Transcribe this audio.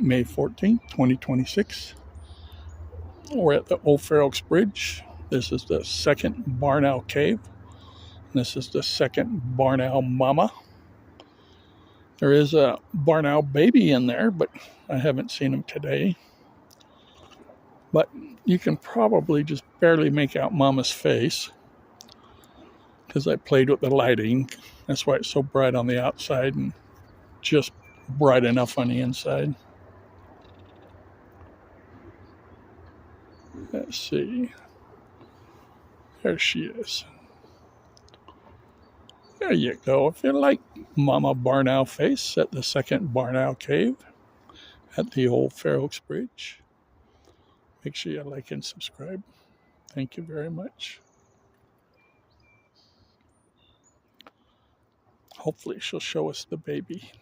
May 14th, 2026. We're at the Old Fair Oaks Bridge. This is the second barn owl cave. This is the second barn owl mama. There is a barn owl baby in there, but I haven't seen him today. But you can probably just barely make out mama's face because I played with the lighting. That's why it's so bright on the outside and just bright enough on the inside. Let's see. There she is. There you go. If you like Mama Barn Owl face at the second Barn Owl Cave at the Old Fair Oaks Bridge, make sure you like and subscribe. Thank you very much. Hopefully she'll show us the baby.